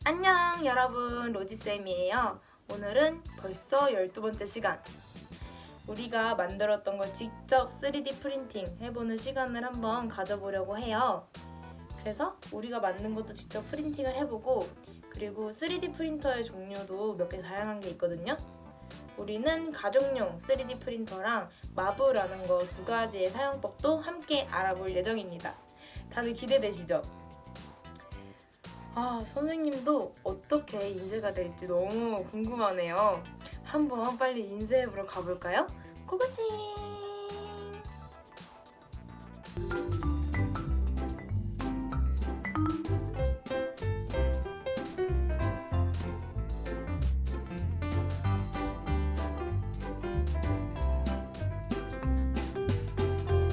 안녕 여러분, 로지쌤이에요. 오늘은 벌써 12번째 시간. 우리가 만들었던 걸 직접 3D 프린팅 해보는 시간을 한번 가져보려고 해요. 그래서 우리가 만든 것도 직접 프린팅을 해보고, 그리고 3D 프린터의 종류도 몇 개 다양한 게 있거든요. 우리는 가정용 3D 프린터랑 마브라는 거 두 가지의 사용법도 함께 알아볼 예정입니다. 다들 기대되시죠? 선생님도 어떻게 인쇄가 될지 너무 궁금하네요. 한번 빨리 인쇄해보러 가볼까요? 고고싱!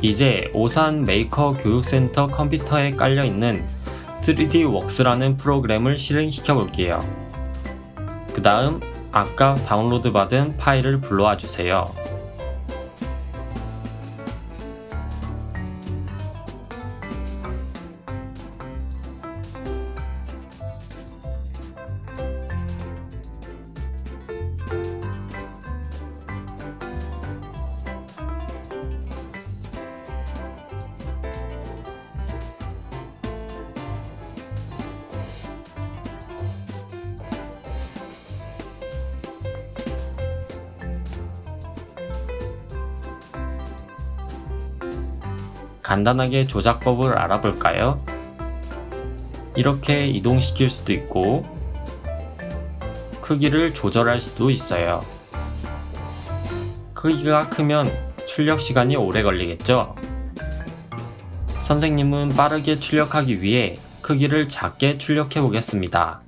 이제 오산 메이커 교육센터 컴퓨터에 깔려있는 3D웍스라는 프로그램을 실행시켜 볼게요. 그 다음 아까 다운로드 받은 파일을 불러와 주세요. 간단하게 조작법을 알아볼까요? 이렇게 이동시킬 수도 있고 크기를 조절할 수도 있어요. 크기가 크면 출력 시간이 오래 걸리겠죠? 선생님은 빠르게 출력하기 위해 크기를 작게 출력해 보겠습니다.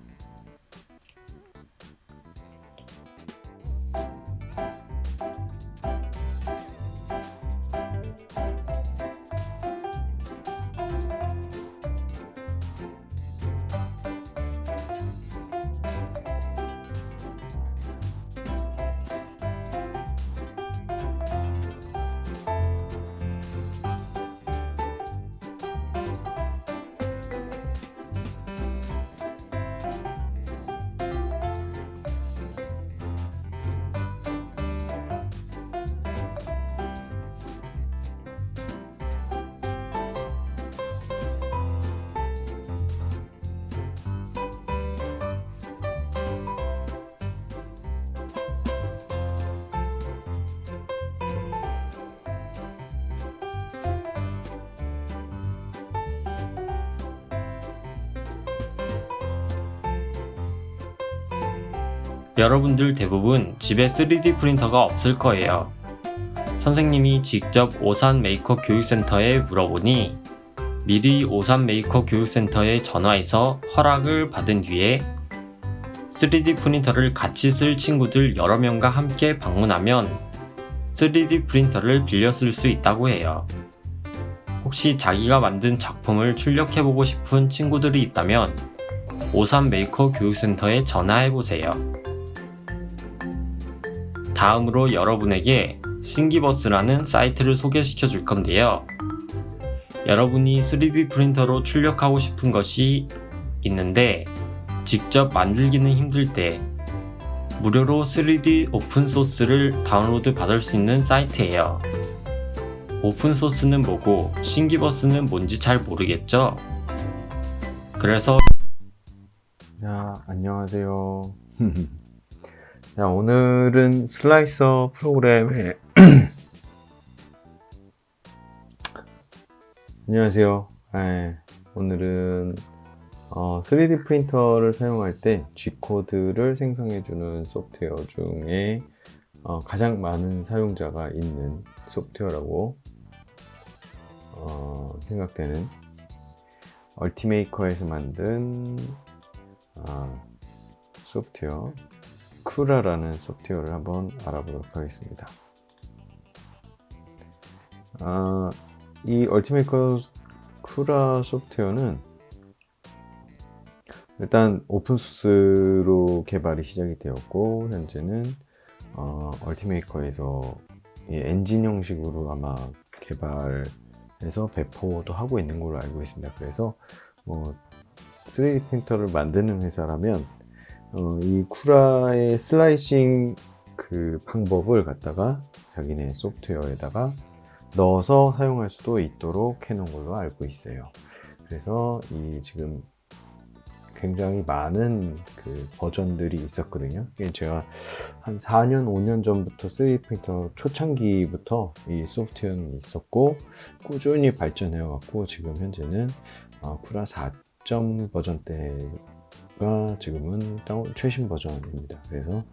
여러분들 대부분 집에 3D 프린터가 없을 거예요. 선생님이 직접 오산 메이커 교육센터에 물어보니 미리 오산 메이커 교육센터에 전화해서 허락을 받은 뒤에 3D 프린터를 같이 쓸 친구들 여러 명과 함께 방문하면 3D 프린터를 빌려 쓸 수 있다고 해요. 혹시 자기가 만든 작품을 출력해보고 싶은 친구들이 있다면 오산 메이커 교육센터에 전화해보세요. 다음으로 여러분에게 신기버스라는 사이트를 소개시켜 줄 건데요. 여러분이 3D 프린터로 출력하고 싶은 것이 있는데 직접 만들기는 힘들 때 무료로 3D 오픈소스를 다운로드 받을 수 있는 사이트예요. 오픈소스는 뭐고 신기버스는 뭔지 잘 모르겠죠? 그래서 안녕하세요. 자, 오늘은 슬라이서 프로그램에 안녕하세요. 오늘은 3D 프린터를 사용할 때 G코드를 생성해주는 소프트웨어 중에 가장 많은 사용자가 있는 소프트웨어라고 생각되는 얼티메이커에서 만든 소프트웨어 쿠라라는 소프트웨어를 한번 알아보도록 하겠습니다. 이 얼티메이커 쿠라 소프트웨어는 일단 오픈소스로 개발이 시작이 되었고 현재는 얼티메이커에서 엔진 형식으로 아마 개발해서 배포도 하고 있는 걸로 알고 있습니다. 그래서 3D 프린터를 만드는 회사라면 이 쿠라의 슬라이싱 그 방법을 갖다가 자기네 소프트웨어에다가 넣어서 사용할 수도 있도록 해놓은 걸로 알고 있어요. 그래서 이 지금 굉장히 많은 그 버전들이 있었거든요. 제가 한 4년, 5년 전부터 3D 프린터 초창기부터 이 소프트웨어는 있었고 꾸준히 발전해 왔고 지금 현재는 쿠라 4점 버전대가 지금은 최신 버전입니다. 그래서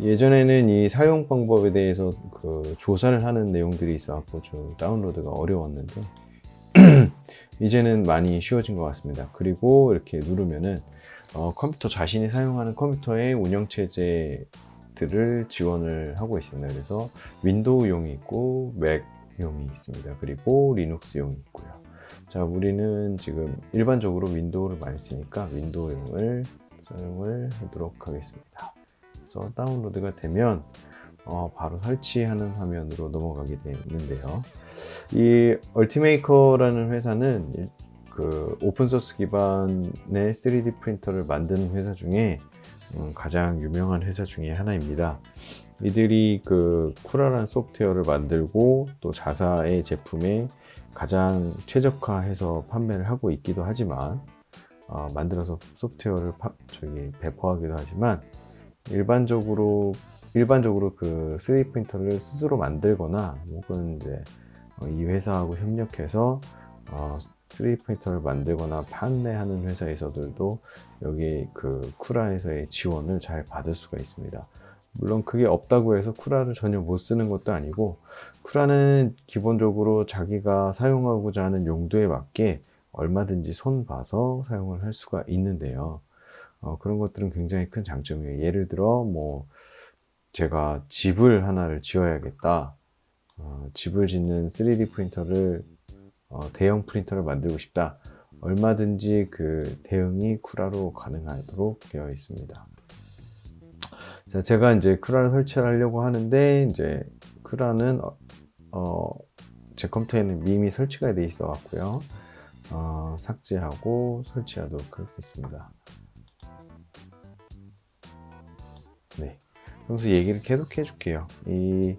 예전에는 이 사용 방법에 대해서 그 조사를 하는 내용들이 있어서 좀 다운로드가 어려웠는데 이제는 많이 쉬워진 것 같습니다. 그리고 이렇게 누르면은 컴퓨터 자신이 사용하는 컴퓨터의 운영체제들을 지원을 하고 있습니다. 그래서 윈도우용이 있고 맥용이 있습니다. 그리고 리눅스용이 있고요. 자, 우리는 지금 일반적으로 윈도우를 많이 쓰니까 윈도우용을 사용을 하도록 하겠습니다. 그래서 다운로드가 되면 바로 설치하는 화면으로 넘어가게 되는데요. 이 얼티메이커라는 회사는 그 오픈소스 기반의 3D 프린터를 만드는 회사 중에 가장 유명한 회사 중에 하나입니다. 이들이 그 쿠라라는 소프트웨어를 만들고 또 자사의 제품에 가장 최적화해서 판매를 하고 있기도 하지만 만들어서 소프트웨어를 배포하기도 하지만 일반적으로 그 3D 프린터를 스스로 만들거나 혹은 이제 이 회사하고 협력해서 3D 프린터를 만들거나 판매하는 회사에서들도 여기 그 쿠라에서의 지원을 잘 받을 수가 있습니다. 물론 그게 없다고 해서 쿠라를 전혀 못 쓰는 것도 아니고 쿠라는 기본적으로 자기가 사용하고자 하는 용도에 맞게 얼마든지 손 봐서 사용을 할 수가 있는데요. 그런 것들은 굉장히 큰 장점이에요. 예를 들어 뭐 제가 집을 하나를 지어야겠다. 집을 짓는 3D 프린터를 대형 프린터를 만들고 싶다. 얼마든지 그 대응이 쿠라로 가능하도록 되어 있습니다. 자, 제가 이제 쿠라를 설치를 하려고 하는데 이제 쿠라는 제 컴퓨터에는 이미 설치가 되어 있어 갖고요. 삭제하고 설치하도록 하겠습니다. 네. 그러면서 얘기를 계속 해줄게요. 이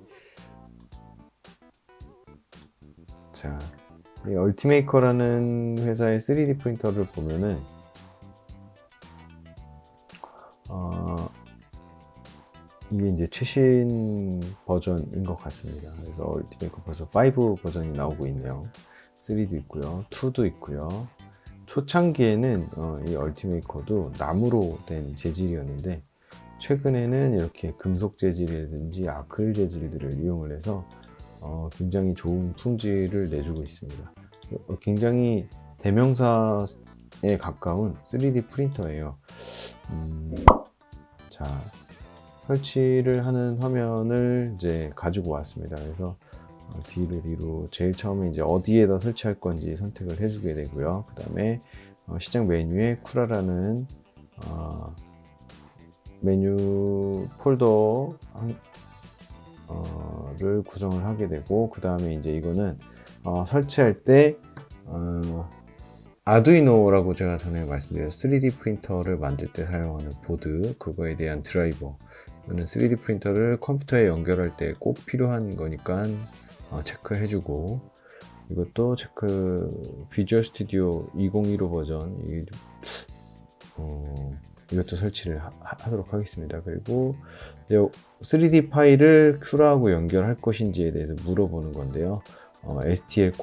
얼티메이커라는 회사의 3D 프린터를 보면은 이게 이제 최신 버전인 것 같습니다. 그래서 얼티메이커 벌써 5 버전이 나오고 있네요. 3도 있고요, 2도 있고요. 초창기에는 이 얼티메이커도 나무로 된 재질이었는데 최근에는 이렇게 금속 재질이라든지 아크릴 재질들을 이용을 해서 굉장히 좋은 품질을 내주고 있습니다. 굉장히 대명사에 가까운 3D 프린터예요. 자, 설치를 하는 화면을 이제 가지고 왔습니다. 그래서 뒤로 제일 처음에 이제 어디에다 설치할 건지 선택을 해주게 되고요. 그 다음에 시작 메뉴에 쿠라라는 메뉴 폴더를 구성을 하게 되고, 그 다음에 이제 이거는 설치할 때 아두이노라고 제가 전에 말씀드렸죠. 3D 프린터를 만들 때 사용하는 보드, 그거에 대한 드라이버. 이거는 3D 프린터를 컴퓨터에 연결할 때 꼭 필요한 거니까 체크해주고, 이것도 체크, 비주얼 스튜디오 2015 버전, 이것도 설치를 하도록 하겠습니다. 그리고 3D 파일을 쿠라하고 연결할 것인지에 대해서 물어보는 건데요. STL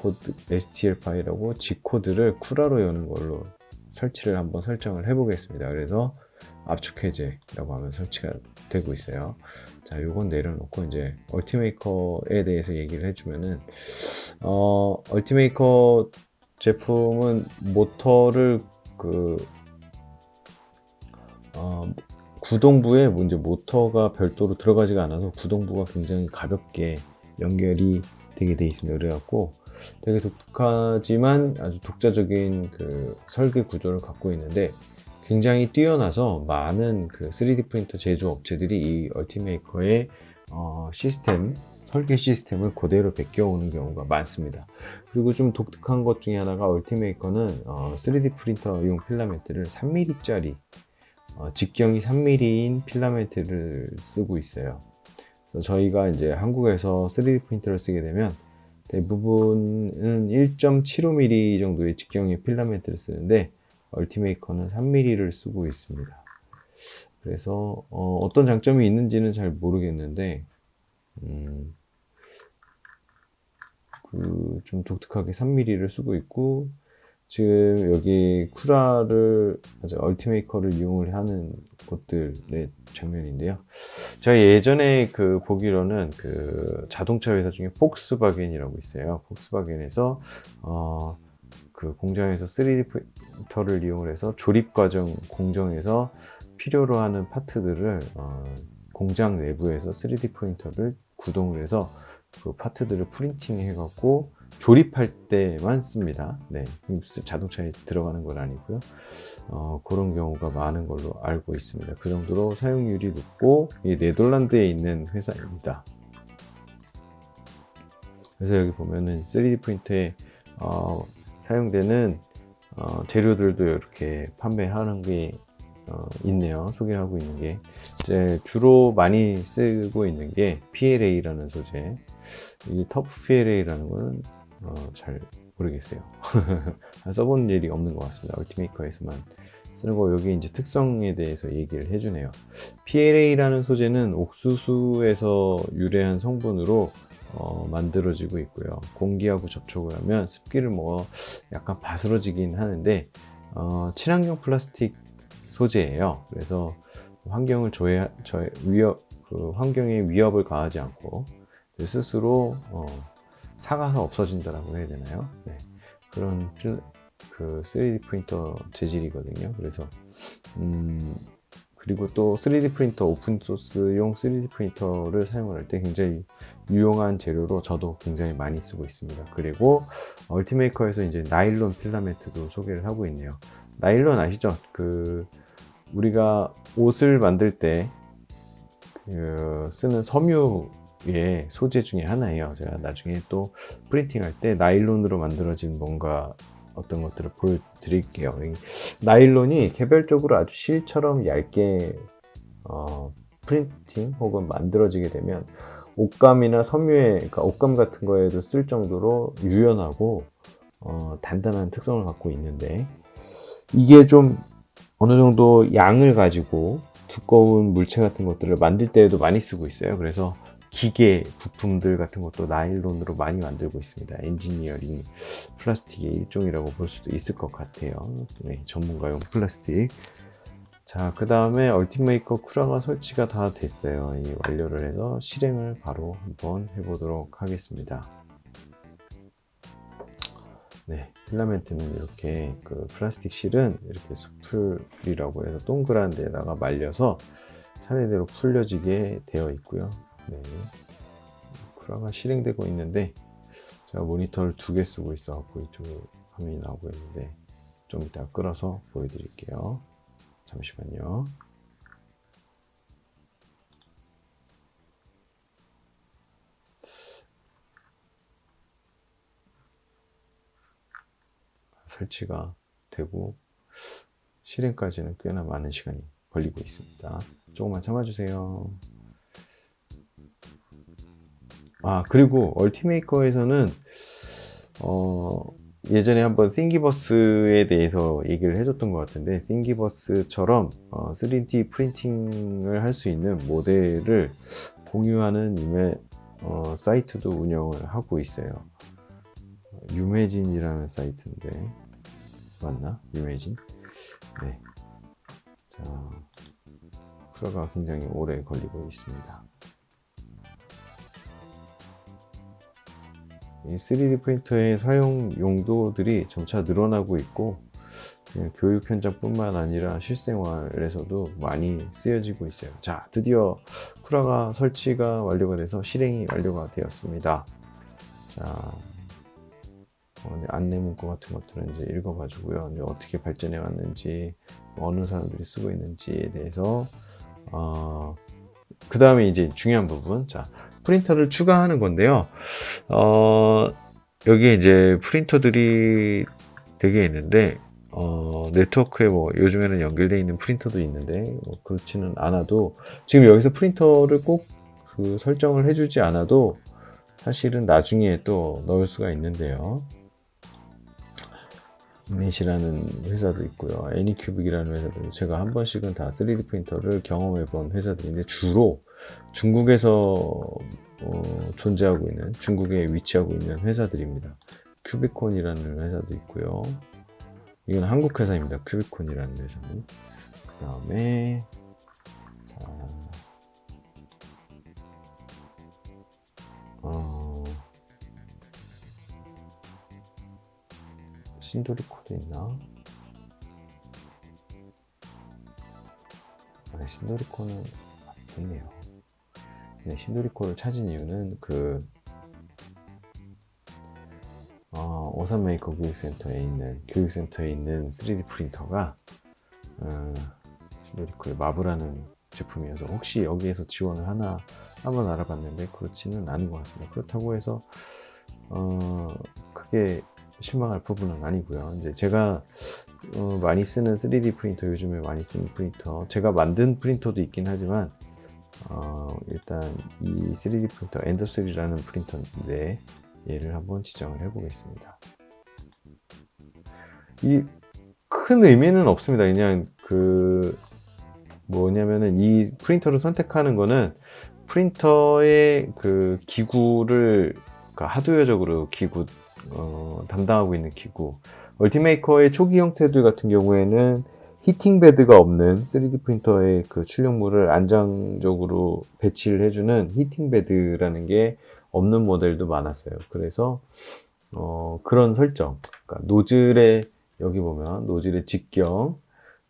파일하고 G 코드를 쿠라로 여는 걸로 설치를 한번 설정을 해보겠습니다. 그래서 압축 해제라고 하면 설치가 되고 있어요. 자, 요건 내려놓고 이제 얼티메이커에 대해서 얘기를 해주면은, 얼티메이커 제품은 모터를 구동부에 이제 모터가 별도로 들어가지가 않아서 구동부가 굉장히 가볍게 연결이 되게 돼 있습니다. 그래갖고 되게 독특하지만 아주 독자적인 그 설계 구조를 갖고 있는데, 굉장히 뛰어나서 많은 그 3D 프린터 제조 업체들이 이 얼티메이커의 시스템 설계 시스템을 그대로 베껴오는 경우가 많습니다. 그리고 좀 독특한 것 중에 하나가 얼티메이커는 3D 프린터용 필라멘트를 3mm짜리 직경이 3mm인 필라멘트를 쓰고 있어요. 그래서 저희가 이제 한국에서 3D 프린터를 쓰게 되면 대부분은 1.75mm 정도의 직경의 필라멘트를 쓰는데 얼티메이커는 3mm를 쓰고 있습니다. 그래서 어떤 장점이 있는지는 잘 모르겠는데 좀 독특하게 3mm를 쓰고 있고, 지금 여기 쿠라를 얼티메이커를 이용을 하는 곳들의 장면인데요. 제가 예전에 보기로는 자동차 회사 중에 폭스바겐이라고 있어요. 폭스바겐에서 공장에서 3D 프린터를 이용을 해서 조립 과정 공정에서 필요로 하는 파트들을 공장 내부에서 3D 프린터를 구동을 해서 그 파트들을 프린팅 해갖고 조립할 때만 씁니다. 네, 자동차에 들어가는 건 아니고요. 그런 경우가 많은 걸로 알고 있습니다. 그 정도로 사용률이 높고 네덜란드에 있는 회사입니다. 그래서 여기 보면은 3D 프린터에 사용되는 재료들도 이렇게 판매하는 게 있네요. 소개하고 있는 게 이제 주로 많이 쓰고 있는 게 PLA라는 소재. 이 터프 PLA라는 거는 잘 모르겠어요. 써본 일이 없는 것 같습니다. 얼티메이커에서만 쓰는 거. 여기 이제 특성에 대해서 얘기를 해주네요. PLA라는 소재는 옥수수에서 유래한 성분으로 만들어지고 있고요. 공기하고 접촉을 하면 습기를 약간 바스러지긴 하는데 친환경 플라스틱 소재예요. 그래서 환경을 환경에 위협을 가하지 않고 스스로 사가서 없어진다라고 해야 되나요? 네. 그런 3D 프린터 재질이거든요. 그래서 그리고 또 3D 프린터, 오픈소스용 3D 프린터를 사용할 때 굉장히 유용한 재료로 저도 굉장히 많이 쓰고 있습니다. 그리고 얼티메이커에서 이제 나일론 필라멘트도 소개를 하고 있네요. 나일론 아시죠? 우리가 옷을 만들 때 쓰는 섬유의 소재 중에 하나예요. 제가 나중에 또 프린팅 할 때 나일론으로 만들어진 뭔가 어떤 것들을 보여드릴게요. 나일론이 개별적으로 아주 실처럼 얇게 프린팅 혹은 만들어지게 되면 옷감이나 섬유에, 그러니까 옷감 같은 거에도 쓸 정도로 유연하고 단단한 특성을 갖고 있는데, 이게 좀 어느 정도 양을 가지고 두꺼운 물체 같은 것들을 만들 때에도 많이 쓰고 있어요. 그래서 기계 부품들 같은 것도 나일론으로 많이 만들고 있습니다. 엔지니어링 플라스틱의 일종이라고 볼 수도 있을 것 같아요. 네, 전문가용 플라스틱. 자, 그 다음에 얼티메이커 쿠라가 설치가 다 됐어요. 완료를 해서 실행을 바로 한번 해보도록 하겠습니다. 네, 필라멘트는 이렇게 플라스틱 실은 이렇게 수풀이라고 해서 동그란 데다가 말려서 차례대로 풀려지게 되어 있고요. 네, 쿠라가 실행되고 있는데 제가 모니터를 2개 쓰고 있어갖고 이쪽 화면이 나오고 있는데 좀 이따 끌어서 보여드릴게요. 잠시만요. 설치가 되고 실행까지는 꽤나 많은 시간이 걸리고 있습니다. 조금만 참아주세요. 그리고 얼티메이커에서는 예전에 한번 띵기버스에 대해서 얘기를 해줬던 것 같은데, 띵기버스처럼 3D 프린팅을 할 수 있는 모델을 공유하는 사이트도 운영을 하고 있어요. 유메진이라는 사이트인데 맞나? 유메진? 네. 자, 쿠라가 굉장히 오래 걸리고 있습니다. 이 3D 프린터의 사용 용도들이 점차 늘어나고 있고, 교육 현장뿐만 아니라 실생활에서도 많이 쓰여지고 있어요. 자, 드디어 쿠라가 설치가 완료가 돼서 실행이 완료가 되었습니다. 자, 안내 문구 같은 것들은 이제 읽어봐 주고요. 어떻게 발전해 왔는지, 어느 사람들이 쓰고 있는지에 대해서 그 다음에 이제 중요한 부분, 자, 프린터를 추가하는 건데요. 여기에 이제 프린터들이 되게 있는데, 네트워크에 뭐 요즘에는 연결되어 있는 프린터도 있는데, 그렇지는 않아도, 지금 여기서 프린터를 꼭 그 설정을 해주지 않아도 사실은 나중에 또 넣을 수가 있는데요. 이넷이라는 회사도 있고요. 애니큐빅이라는 회사도, 제가 한 번씩은 다 3D 프린터를 경험해 본 회사들인데, 주로 중국에서 존재하고 있는, 중국에 위치하고 있는 회사들입니다. 큐비콘이라는 회사도 있고요. 이건 한국 회사입니다. 큐비콘이라는 회사는. 그 다음에 신도리코도 있나? 신도리코는 있네요. 네, 신도리코를 찾은 이유는 오산 메이커 교육센터에 있는 3D 프린터가 신도리코의 마브라는 제품이어서 혹시 여기에서 지원을 하나 한번 알아봤는데 그렇지는 않은 것 같습니다. 그렇다고 해서 크게 실망할 부분은 아니고요. 이제 제가 많이 쓰는 3D 프린터, 요즘에 많이 쓰는 프린터, 제가 만든 프린터도 있긴 하지만 일단 이 3D 프린터 엔더3라는 프린터인데 얘를 한번 지정을 해 보겠습니다. 이 큰 의미는 없습니다. 그냥 뭐냐면은 이 프린터를 선택하는 거는 프린터의 그 기구를, 그러니까 하드웨어적으로 기구 담당하고 있는 기구, 얼티메이커의 초기 형태들 같은 경우에는 히팅 베드가 없는 3D 프린터의 그 출력물을 안정적으로 배치를 해주는 히팅 베드라는 게 없는 모델도 많았어요. 그래서 그런 설정, 그러니까 노즐의, 여기 보면 노즐의 직경,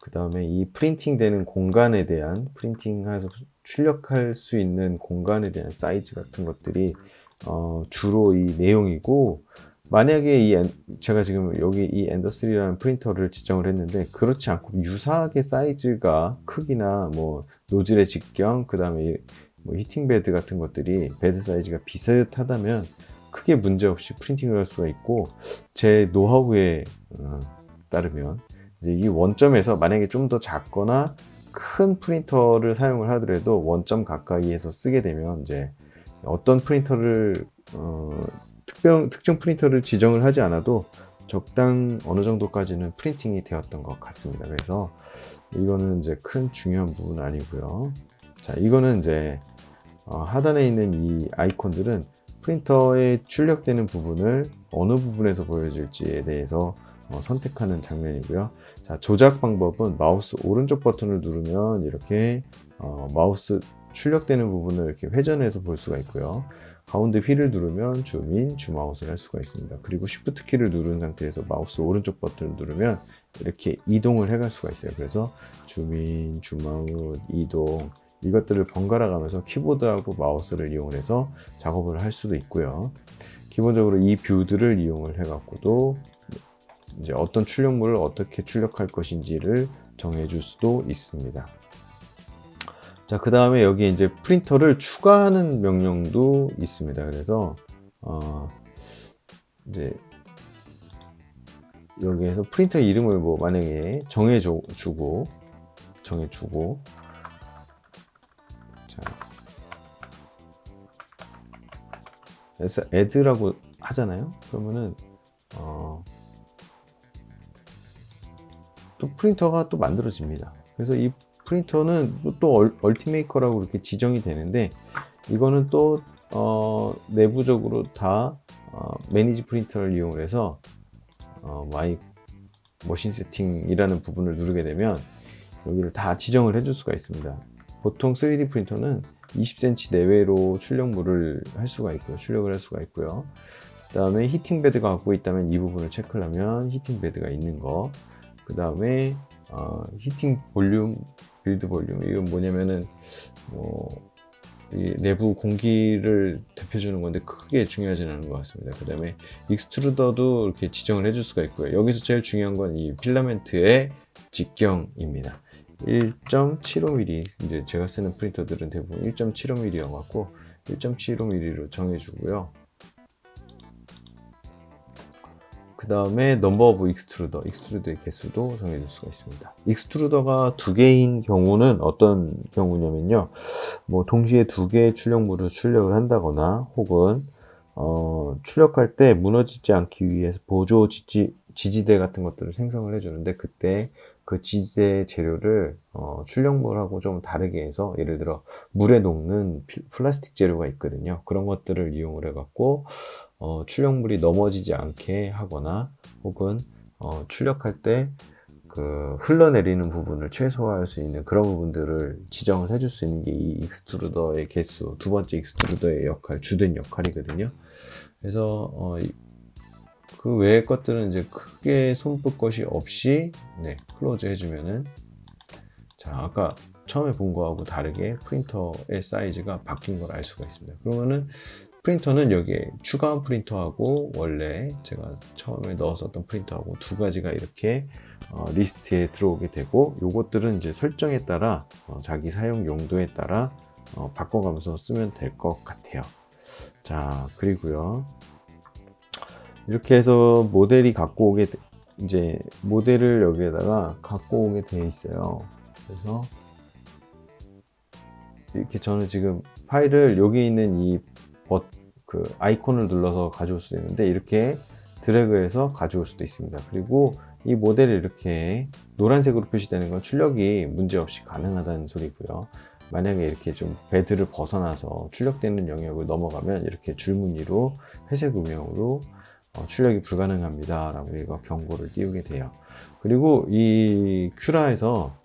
그 다음에 이 프린팅 되는 공간에 대한, 프린팅해서 출력할 수 있는 공간에 대한 사이즈 같은 것들이 주로 이 내용이고, 만약에 제가 지금 여기 이 엔더3라는 프린터를 지정을 했는데 그렇지 않고 유사하게 사이즈가, 크기나 뭐 노즐의 직경, 그 다음에 뭐 히팅 베드 같은 것들이 베드 사이즈가 비슷하다면 크게 문제없이 프린팅을 할 수가 있고, 제 노하우에 따르면 이제 이 원점에서 만약에 좀 더 작거나 큰 프린터를 사용을 하더라도 원점 가까이에서 쓰게 되면 이제 어떤 프린터를 특정 프린터를 지정을 하지 않아도 적당 어느 정도까지는 프린팅이 되었던 것 같습니다. 그래서 이거는 이제 큰 중요한 부분은 아니고요. 자, 이거는 이제 하단에 있는 이 아이콘들은 프린터에 출력되는 부분을 어느 부분에서 보여줄지에 대해서 선택하는 장면이고요. 자, 조작 방법은 마우스 오른쪽 버튼을 누르면 이렇게 마우스 출력되는 부분을 이렇게 회전해서 볼 수가 있고요. 가운데 휠을 누르면 줌인, 줌아웃을 할 수가 있습니다. 그리고 Shift 키를 누른 상태에서 마우스 오른쪽 버튼을 누르면 이렇게 이동을 해갈 수가 있어요. 그래서 줌인, 줌아웃, 이동, 이것들을 번갈아 가면서 키보드하고 마우스를 이용해서 작업을 할 수도 있고요. 기본적으로 이 뷰들을 이용을 해갖고도 이제 어떤 출력물을 어떻게 출력할 것인지를 정해줄 수도 있습니다. 자, 그 다음에 여기 이제 프린터를 추가하는 명령도 있습니다. 그래서 이제 여기에서 프린터 이름을 뭐 만약에 정해주고 자, 그래서 add라고 하잖아요. 그러면은 또 프린터가 또 만들어집니다. 그래서 이 프린터는 또 얼티메이커라고 이렇게 지정이 되는데, 이거는 또 내부적으로 다 매니지 프린터를 이용해서 마이 머신 세팅이라는 부분을 누르게 되면 여기를 다 지정을 해줄 수가 있습니다. 보통 3D 프린터는 20cm 내외로 출력물을 할 수가 있고요. 출력을 할 수가 있고요. 그 다음에 히팅 베드가 갖고 있다면 이 부분을 체크를 하면 히팅 베드가 있는 거. 그 다음에 히팅 볼륨, 빌드 볼륨, 이건 뭐냐면은 이 내부 공기를 대표주는 건데 크게 중요하지는 않은 것 같습니다. 그 다음에 익스트루더도 이렇게 지정을 해줄 수가 있고요. 여기서 제일 중요한 건 이 필라멘트의 직경입니다. 1.75mm, 이제 제가 쓰는 프린터들은 대부분 1.75mm 여갖고 1.75mm로 정해주고요. 그 다음에 넘버 오브 익스트루더의 개수도 정해줄 수가 있습니다. 익스트루더가 두 개인 경우는 어떤 경우냐면요, 뭐 동시에 두 개의 출력물을 출력을 한다거나, 혹은 출력할 때 무너지지 않기 위해서 보조 지지대 같은 것들을 생성을 해주는데, 그때 그 지지대 재료를 출력물하고 좀 다르게 해서, 예를 들어 물에 녹는 플라스틱 재료가 있거든요. 그런 것들을 이용을 해갖고 출력물이 넘어지지 않게 하거나, 혹은 출력할 때 그 흘러내리는 부분을 최소화할 수 있는 그런 부분들을 지정을 해줄 수 있는 게 이 익스트루더의 개수, 두 번째 익스트루더의 역할, 주된 역할이거든요. 그래서 그 외의 것들은 이제 크게 손볼 것이 없이 클로즈 해주면은, 자, 아까 처음에 본 거하고 다르게 프린터의 사이즈가 바뀐 걸 알 수가 있습니다. 그러면은 프린터는 여기에 추가한 프린터하고 원래 제가 처음에 넣었었던 프린터하고 두 가지가 이렇게 리스트에 들어오게 되고, 요것들은 이제 설정에 따라 자기 사용 용도에 따라 바꿔가면서 쓰면 될 것 같아요. 자, 그리고요, 이렇게 해서 모델이 갖고 오게 이제 모델을 여기에다가 갖고 오게 되어 있어요. 그래서 이렇게 저는 지금 파일을 여기 있는 그 아이콘을 눌러서 가져올 수도 있는데, 이렇게 드래그해서 가져올 수도 있습니다. 그리고 이 모델이 이렇게 노란색으로 표시되는 건 출력이 문제없이 가능하다는 소리고요. 만약에 이렇게 좀 베드를 벗어나서 출력되는 영역을 넘어가면 이렇게 줄무늬로 회색 음영으로 출력이 불가능합니다 라고 얘가 경고를 띄우게 돼요. 그리고 이 큐라에서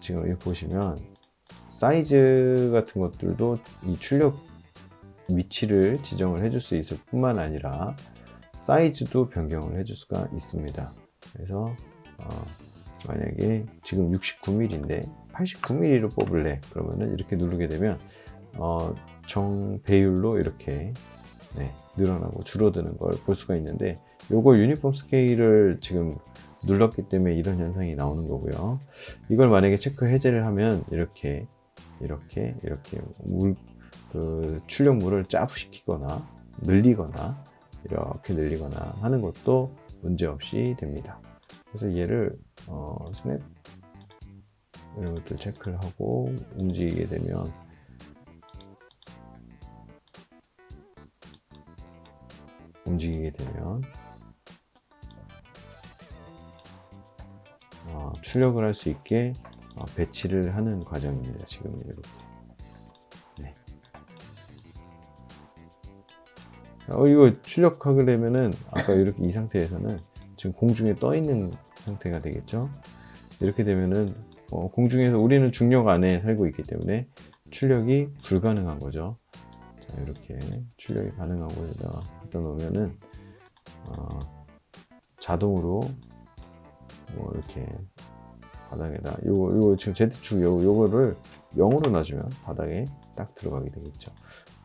지금 여기 보시면 사이즈 같은 것들도 이 출력 위치를 지정을 해줄 수 있을 뿐만 아니라 사이즈도 변경을 해줄 수가 있습니다. 그래서 만약에 지금 69mm인데 89mm로 뽑을래 그러면은 이렇게 누르게 되면 정 배율로 이렇게 늘어나고 줄어드는 걸 볼 수가 있는데, 요거 유니폼 스케일을 지금 눌렀기 때문에 이런 현상이 나오는 거고요. 이걸 만약에 체크 해제를 하면 이렇게 그 출력물을 짜부시키거나 늘리거나 이렇게 늘리거나 하는 것도 문제없이 됩니다. 그래서 얘를 스냅 이런 것들 체크를 하고 움직이게 되면 출력을 할 수 있게 배치를 하는 과정입니다. 지금 이렇게. 이거 출력하게 되면은 아까 이렇게 이 상태에서는 지금 공중에 떠 있는 상태가 되겠죠. 이렇게 되면은 공중에서 우리는 중력 안에 살고 있기 때문에 출력이 불가능한 거죠. 자, 이렇게 출력이 가능한 곳에다가 갖다 놓으면은 자동으로 이렇게 바닥에다 요거 지금 Z축 요거를 0으로 놔주면 바닥에 딱 들어가게 되겠죠.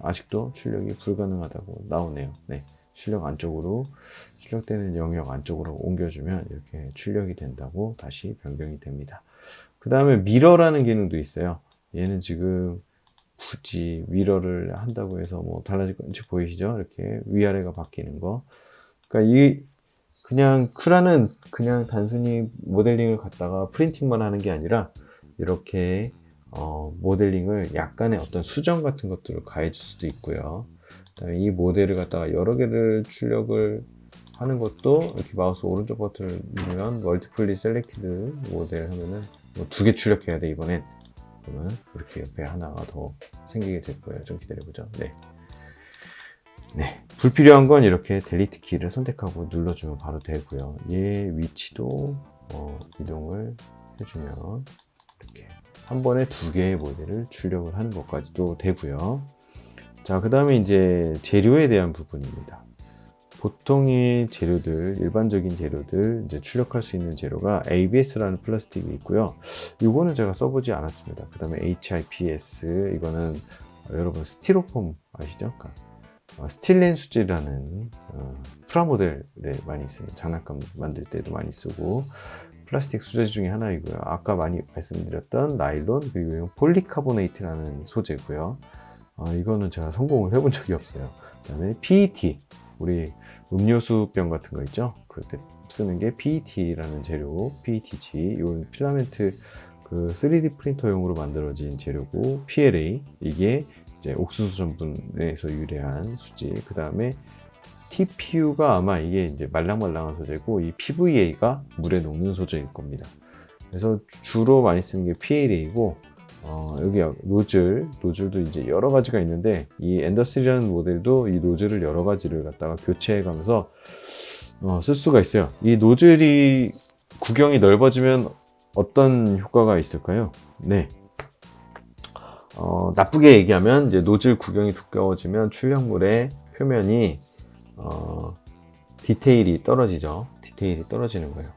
아직도 출력이 불가능하다고 나오네요. 출력 안쪽으로, 출력되는 영역 안쪽으로 옮겨주면 이렇게 출력이 된다고 다시 변경이 됩니다. 그 다음에 미러라는 기능도 있어요. 얘는 지금 굳이 미러를 한다고 해서 뭐 달라질 건지 보이시죠? 이렇게 위아래가 바뀌는 거. 그러니까 그냥 큐라는 그냥 단순히 모델링을 갖다가 프린팅만 하는 게 아니라 이렇게 모델링을 약간의 어떤 수정 같은 것들을 가해줄 수도 있고요. 그다음에 이 모델을 갖다가 여러 개를 출력을 하는 것도 이렇게 마우스 오른쪽 버튼을 누르면 멀티플리 셀렉티드 모델 하면은 뭐 2개 출력해야 돼 이번엔. 그러면 이렇게 옆에 하나가 더 생기게 될 거예요. 좀 기다려보죠. 불필요한 건 이렇게 델리트 키를 선택하고 눌러주면 바로 되고요. 얘 위치도 이동을 해주면 이렇게 한 번에 2개의 모델을 출력을 하는 것까지도 되고요. 자, 그 다음에 이제 재료에 대한 부분입니다. 보통의 재료들, 일반적인 재료들, 이제 출력할 수 있는 재료가 ABS라는 플라스틱이 있고요. 이거는 제가 써보지 않았습니다. 그 다음에 HIPS, 이거는 여러분 스티로폼 아시죠? 스틸렌 수지라는 프라모델에 많이 쓰는, 장난감 만들 때도 많이 쓰고, 플라스틱 수제 중에 하나이고요. 아까 많이 말씀드렸던 나일론, 그리고 이건 폴리카보네이트라는 소재고요. 이거는 제가 성공을 해본 적이 없어요. 그 다음에 PET, 우리 음료수병 같은 거 있죠? 그때 쓰는 게 PET라는 재료, PETG. 이건 필라멘트 그 3D 프린터용으로 만들어진 재료고, PLA, 이게 이제 옥수수 전분에서 유래한 수지. 그 다음에 TPU가 아마 이게 이제 말랑말랑한 소재고, 이 PVA가 물에 녹는 소재일 겁니다. 그래서 주로 많이 쓰는 게 PLA이고, 여기 노즐도 이제 여러 가지가 있는데, 이 엔더3라는 모델도 이 노즐을 여러 가지를 갖다가 교체해 가면서 쓸 수가 있어요. 이 노즐이 구경이 넓어지면 어떤 효과가 있을까요? 네. 나쁘게 얘기하면 이제 노즐 구경이 두꺼워지면 출력물의 표면이 디테일이 떨어지죠. 디테일이 떨어지는 거예요.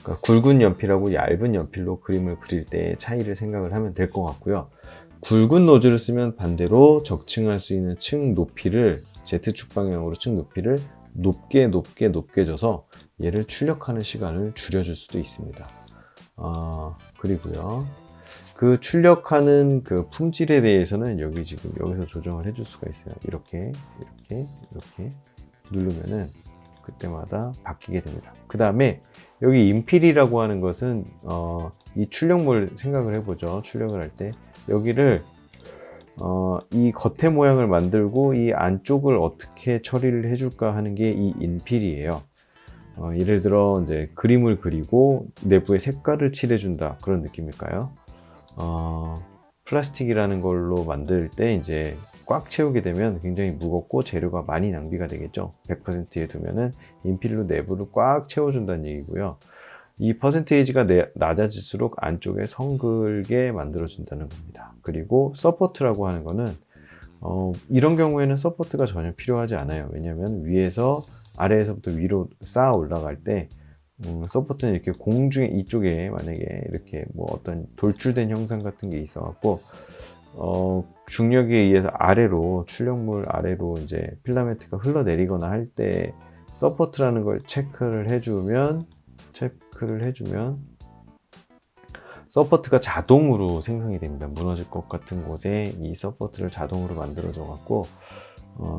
그러니까 굵은 연필하고 얇은 연필로 그림을 그릴 때 차이를 생각을 하면 될 것 같고요. 굵은 노즐을 쓰면 반대로 적층할 수 있는 층 높이를 Z축 방향으로 층 높이를 높게 줘서 얘를 출력하는 시간을 줄여줄 수도 있습니다. 그리고요. 그 출력하는 그 품질에 대해서는 여기서 조정을 해줄 수가 있어요. 이렇게 누르면은 그때마다 바뀌게 됩니다. 그 다음에 여기 인필이라고 하는 것은 이 출력물 생각을 해보죠. 출력을 할 때 여기를 이 겉의 모양을 만들고 이 안쪽을 어떻게 처리를 해줄까 하는 게 이 인필이에요. 예를 들어 이제 그림을 그리고 내부에 색깔을 칠해준다, 그런 느낌일까요? 플라스틱이라는 걸로 만들 때 이제 꽉 채우게 되면 굉장히 무겁고 재료가 많이 낭비가 되겠죠. 100%에 두면은 인필로 내부를 꽉 채워준다는 얘기고요. 이 퍼센테이지가 낮아질수록 안쪽에 성글게 만들어준다는 겁니다. 그리고 서포트라고 하는 거는 이런 경우에는 서포트가 전혀 필요하지 않아요. 왜냐하면 아래에서부터 위로 쌓아 올라갈 때 서포트는 이렇게 공중에 이쪽에 만약에 이렇게 뭐 어떤 돌출된 형상 같은 게 있어 갖고 중력에 의해서 출력물 아래로 이제 필라멘트가 흘러내리거나 할 때 서포트라는 걸 체크를 해주면 서포트가 자동으로 생성이 됩니다. 무너질 것 같은 곳에 이 서포트를 자동으로 만들어져 갖고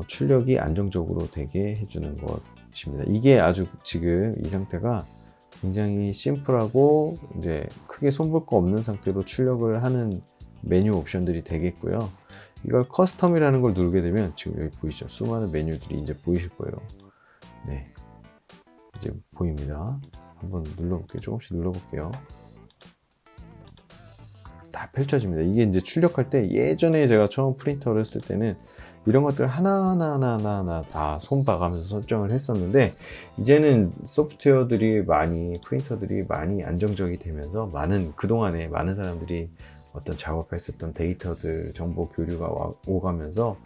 출력이 안정적으로 되게 해주는 것입니다. 이게 아주 지금 이 상태가 굉장히 심플하고 이제 크게 손볼 거 없는 상태로 출력을 하는 메뉴 옵션들이 되겠고요. 이걸 커스텀이라는 걸 누르게 되면 지금 여기 보이시죠? 수많은 메뉴들이 이제 보이실 거예요. 네, 이제 보입니다. 한번 눌러볼게요. 조금씩 눌러볼게요. 다 펼쳐집니다. 이게 이제 출력할 때, 예전에 제가 처음 프린터를 쓸 때는 이런 것들 하나하나 다 손봐가면서 설정을 했었는데, 이제는 프린터들이 많이 안정적이 되면서 그동안에 많은 사람들이 어떤 작업했었던 데이터들, 정보 교류가 오가면서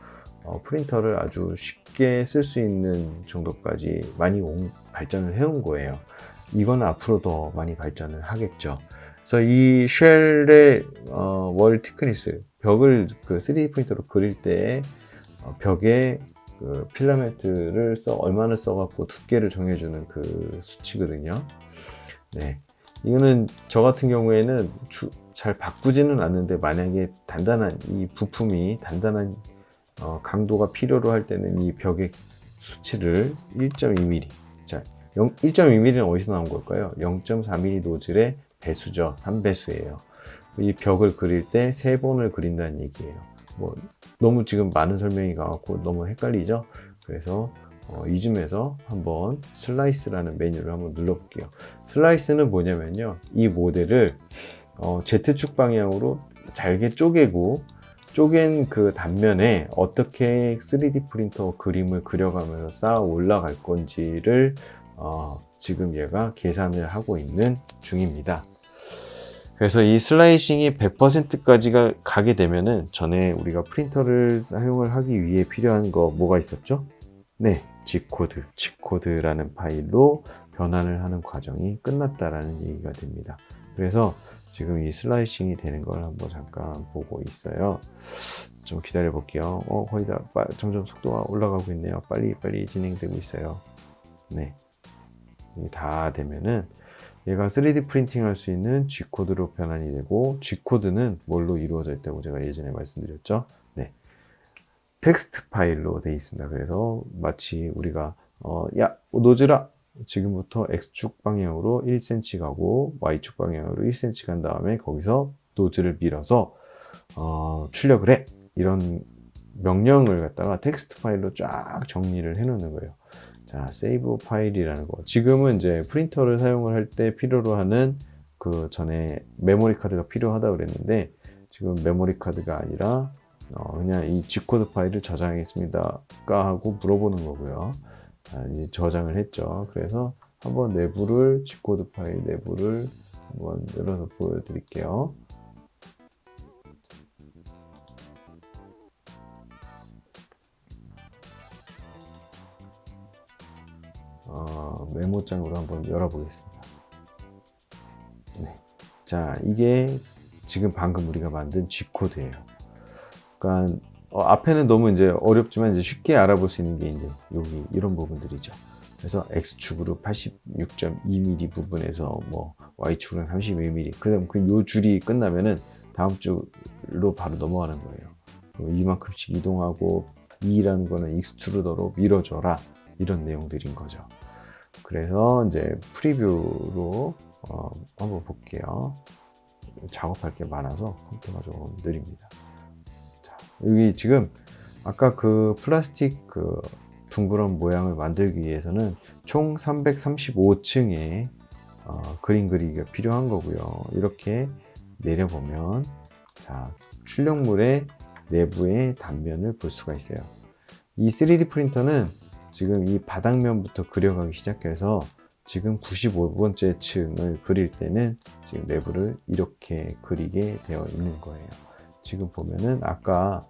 프린터를 아주 쉽게 쓸 수 있는 정도까지 많이 발전을 해온 거예요. 이건 앞으로 더 많이 발전을 하겠죠. 그래서 이 쉘의 월 티크니스, 벽을 그 3D 프린터로 그릴 때 벽에 그 필라멘트를 얼마나 써갖고 두께를 정해주는 그 수치거든요. 네, 이거는 저 같은 경우에는 잘 바꾸지는 않는데, 만약에 이 부품이 단단한 강도가 필요로 할 때는 이 벽의 수치를 1.2mm, 자, 1.2mm는 어디서 나온 걸까요? 0.4mm 노즐의 배수죠. 3배수예요. 이 벽을 그릴 때 3번을 그린다는 얘기예요. 너무 지금 많은 설명이 가갖고 너무 헷갈리죠? 그래서 이쯤에서 한번 슬라이스라는 메뉴를 한번 눌러볼게요. 슬라이스는 뭐냐면요, 이 모델을 Z축 방향으로 잘게 쪼갠 그 단면에 어떻게 3D 프린터 그림을 그려가면서 쌓아 올라갈 건지를 지금 얘가 계산을 하고 있는 중입니다. 그래서 이 슬라이싱이 100%까지가 가게 되면은, 전에 우리가 프린터를 사용을 하기 위해 필요한 거 뭐가 있었죠? 네, G코드라는 파일로 변환을 하는 과정이 끝났다라는 얘기가 됩니다. 그래서 지금 이 슬라이싱이 되는 걸 한번 잠깐 보고 있어요. 좀 기다려 볼게요. 거의 다 점점 속도가 올라가고 있네요. 빨리 진행되고 있어요. 네, 다 되면은 얘가 3D 프린팅 할 수 있는 G코드로 변환이 되고, G코드는 뭘로 이루어져 있다고 제가 예전에 말씀드렸죠? 네. 텍스트 파일로 되어 있습니다. 그래서 마치 우리가 야 노즐아, 지금부터 X축 방향으로 1cm 가고 Y축 방향으로 1cm 간 다음에 거기서 노즐을 밀어서 출력을 해, 이런 명령을 갖다가 텍스트 파일로 쫙 정리를 해 놓는 거예요. 자, 세이브 파일이라는 거. 지금은 이제 프린터를 사용을 할 때 필요로 하는, 그 전에 메모리 카드가 필요하다고 그랬는데, 지금 메모리 카드가 아니라 그냥 이 G코드 파일을 저장하겠습니다 하고 물어보는 거고요. 자, 이제 저장을 했죠. 그래서 한번 내부를, G코드 파일 내부를 한번 열어서 보여드릴게요. 메모장으로 한번 열어보겠습니다. 네. 자, 이게 지금 방금 우리가 만든 G코드예요. 그러니까 앞에는 너무 이제 어렵지만 이제 쉽게 알아볼 수 있는 게 이제 여기 이런 부분들이죠. 그래서 X축으로 86.2mm 부분에서 뭐 Y축으로 32mm, 그다음 요 줄이 끝나면은 다음 줄로 바로 넘어가는 거예요. 이만큼씩 이동하고, 2라는 거는 익스트루더로 밀어줘라, 이런 내용들인 거죠. 그래서 이제 프리뷰로 한번 볼게요. 작업할 게 많아서 컴퓨터가 조금 느립니다. 자, 여기 지금 아까 그 플라스틱 그 둥그런 모양을 만들기 위해서는 총 335층의 그림 그리기가 필요한 거고요. 이렇게 내려보면, 자, 출력물의 내부의 단면을 볼 수가 있어요. 이 3D 프린터는 지금 이 바닥면부터 그려가기 시작해서 지금 95번째 층을 그릴 때는 지금 내부를 이렇게 그리게 되어 있는 거예요. 지금 보면은 아까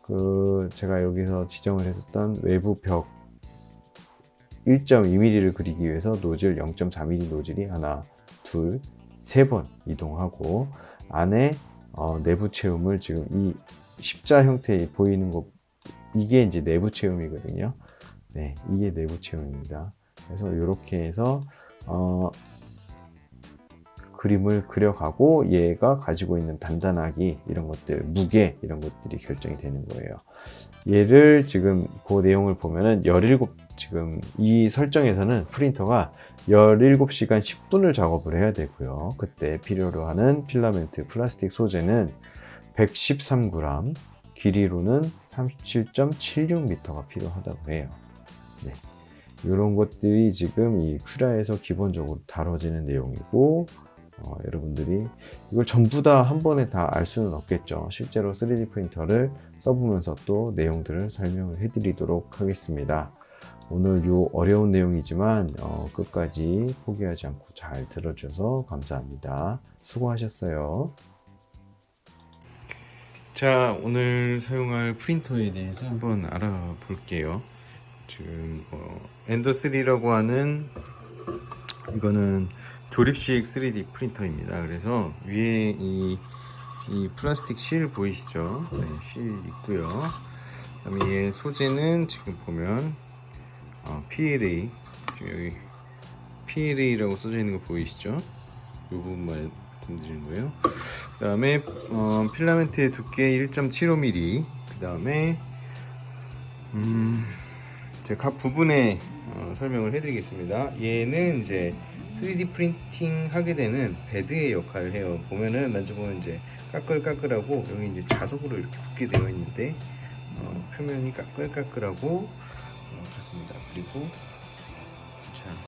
그 제가 여기서 지정을 했었던 외부 벽 1.2mm를 그리기 위해서 노즐 0.4mm 노즐이 하나, 둘, 세 번 이동하고, 안에 내부 체움을 지금 이 십자 형태에 보이는 거, 이게 이제 내부 체움이거든요. 네, 이게 내부 체움입니다. 그래서 이렇게 해서 그림을 그려가고, 얘가 가지고 있는 단단하기, 이런 것들, 무게, 이런 것들이 결정이 되는 거예요. 얘를 지금 그 내용을 보면은 지금 이 설정에서는 프린터가 17시간 10분을 작업을 해야 되고요. 그때 필요로 하는 필라멘트 플라스틱 소재는 113g, 길이로는 37.76m가 필요하다고 해요. 네. 이런 것들이 지금 이 큐라에서 기본적으로 다뤄지는 내용이고, 여러분들이 이걸 전부 다 한 번에 다 알 수는 없겠죠. 실제로 3D 프린터를 써보면서 또 내용들을 설명을 해드리도록 하겠습니다. 오늘 요 어려운 내용이지만 끝까지 포기하지 않고 잘 들어주셔서 감사합니다. 수고하셨어요. 자, 오늘 사용할 프린터에 대해서 한번 알아볼게요. 지금 엔더3라고 하는, 이거는 조립식 3D 프린터입니다. 그래서 위에 이 플라스틱 실 보이시죠? 네, 실 있고요. 그다음에 얘 소재는 지금 보면 PLA, 지금 여기 PLA라고 써져 있는 거 보이시죠? 이 부분만 말씀드리는 거예요. 그 다음에 필라멘트의 두께 1.75mm, 그 다음에 제가 각 부분에 설명을 해드리겠습니다. 얘는 이제 3D 프린팅 하게 되는 베드의 역할을 해요. 보면은 만져보면 이제 까끌까끌하고, 여기 이제 자석으로 이렇게 붙게 되어 있는데 표면이 까끌까끌하고 그렇습니다. 그리고